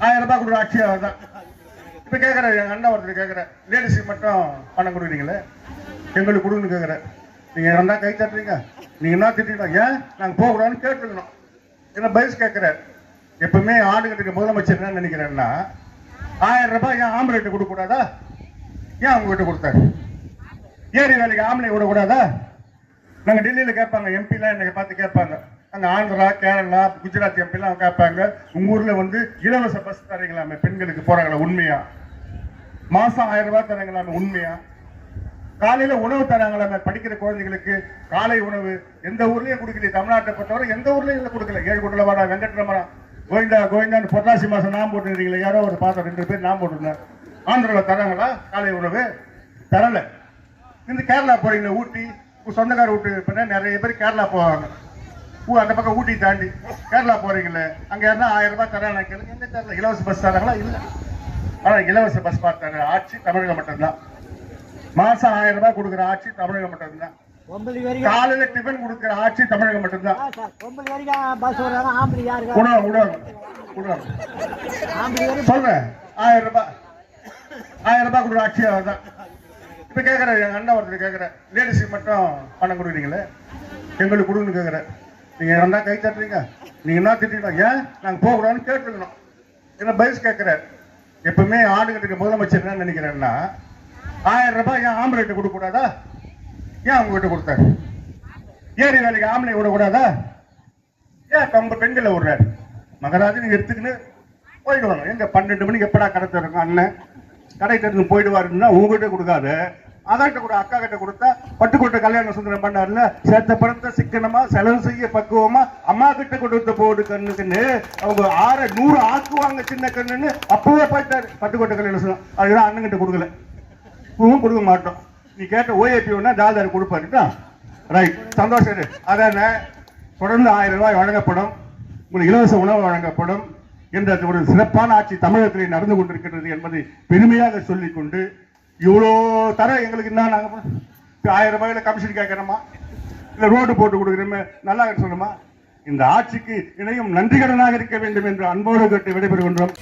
1000 ரூபாய் கொடுக்குற ஆட்சியாக தான். இப்ப கேட்கற எங்க அண்ணன் ஒருத்தர் கேட்கற, லேடிஸுக்கு மட்டும் பணம் கொடுக்குறீங்களே, எங்களுக்கு கொடுன்னு கேட்கற. நீங்க என்ன கை தட்டுறீங்க, நீங்க என்ன திட்டீங்க, ஏன் நாங்க போக கூடாதுன்னு கேட்டுருக்கணும். என்ன பைஸ் கேட்கிற. எப்பவுமே ஆளுங்களுக்கு முதலமைச்சர் என்ன நினைக்கிறேன்னா, 1000 ரூபாய் ஏன் ஆம்பளைட்டு கொடுக்க கூடாதா, ஏன் அவங்க கிட்ட கொடுத்தாரு? ஏரி வேலைக்கு ஆம்பளை விடக்கூடாதா? நாங்க டெல்லியில கேட்பாங்க, எம்பி எல்லாம் என்னை பார்த்து கேட்பாங்க, அங்க ஆந்திரா, கேரளா, குஜராத் எம்பி எல்லாம் கேட்பாங்க, உங்க ஊர்ல வந்து இலவச பஸ் தரீங்களாமே பெண்களுக்கு போறாங்களா, உண்மையா? மாசம் 1000 ரூபாய் தரீங்களாமே, உண்மையா? காலையில உணவு தராங்களாமே படிக்கிற குழந்தைகளுக்கு, காலை உணவு எந்த ஊர்லயும் கொடுக்கல. தமிழ்நாட்டை பொறுத்தவரை எந்த ஊர்லயும் கொடுக்கல. ஏழுகுண்டலவாடா, வெங்கட்ரமணா, கோவிந்தா கோவிந்தான்னு புரட்டாசி மாசம் நாம் போட்டுருக்கீங்களா? யாரோ ஒரு பார்த்தா 2 பேர் நாம் போட்டுருந்தார். ஆந்திரால தராங்களா காலை உணவு? தரல. இந்த கேரளா போறீங்க, ஊட்டி, சொந்தக்கார வீட்டு நிறைய பேர் கேரளா போவாங்க. அந்த பக்கம் ஊட்டி தாண்டி கேரளா போறீங்களே, அங்க யாருன்னா 1000 ரூபாய் தராங்க கேளுங்க, எங்க தெரியல. இலவச பஸ் தராங்களா? இல்ல. ஆனா இலவச பஸ் பார்த்தாங்க ஆட்சி தமிழகம் மட்டும்தான். மாசம் 1000 ரூபாய் கொடுக்குற ஆட்சி தமிழகம் மட்டும்தான். காலையில டிஃபன் கொடுக்குற ஆட்சி தமிழகம் மட்டும்தான். சொல்றேன், 1000 ரூபாய் கொடுக்குற ஆட்சியாக தான். இப்ப கேட்கற எங்க அண்ணன் ஒருத்தர் கேட்கற, லேடிஸுக்கு மட்டும் பணம் கொடுக்குறீங்களே, எங்களுக்கு கொடுன்னு கேட்கற. நீங்க என்ன கை தட்டுறீங்க, நீங்க என்ன திட்டீங்க, ஏன் நாங்க போக கூடாதுன்னு கேட்டுருக்கணும். என்ன பைஸ் கேட்கிற. எப்பவுமே ஆளுங்களுக்கு முதலமைச்சர் என்ன நினைக்கிறேன்னா, 1000 ரூபாய் ஏன் ஆம்பளைட்டு கொடுக்க கூடாதா, ஏன் அவங்க கிட்ட கொடுத்தாரு? ஏரி வேலைக்கு ஆம்பளை விடக்கூடாதா, ஏன் நம்ம பெண்களை விடுறாரு? மகராஜன் எடுத்துக்கின்னு போயிடுவாங்க. எங்க 12 மணிக்கு எப்படா கடை தருங்க, அண்ணன் கடை தருந்து போயிடுவாருன்னா உங்ககிட்ட கொடுக்காது, அதாட்ட கூட அக்கா கிட்ட கொடுத்தா பட்டுக்கோட்டை கல்யாண சுந்தரம் பண்ணாருல, சேர்த்த பணத்தை சிக்கனமா செலவு செய்ய பக்குவமா அம்மா கிட்ட கொடுத்த போடு கண்ணுக்குன்னு அவங்க 100 ஆக்குவாங்க சின்ன கண்ணுன்னு அப்பவே போயிட்டாரு பட்டுக்கோட்டை கல்யாண சுந்தரம். அதுதான் அண்ணன் கிட்ட கொடுக்கல, கொடுக்க மாட்டோம். நீ கேட்ட ஓஏபி ஒன்னா ஜாதார் கொடுப்பாருட்டா, ரைட், சந்தோஷம். அதான தொடர்ந்து 1000 ரூபாய் வழங்கப்படும், உங்களுக்கு இலவச உணவு வழங்கப்படும் என்ற ஒரு சிறப்பான ஆட்சி தமிழகத்தில் நடந்து கொண்டிருக்கிறது என்பதை பெருமையாக சொல்லிக் கொண்டு, இவ்வளோ தர எங்களுக்கு என்ன, நாங்க 1000 ரூபாயில கமிஷன் கேட்கறோமா, இல்ல ரோடு போட்டு கொடுக்குறோமே, நல்லா சொல்லணுமா? இந்த ஆட்சிக்கு இணையும் நன்றிகடனாக இருக்க வேண்டும் என்று அன்போடு கேட்டு விடைபெறுகின்றோம்.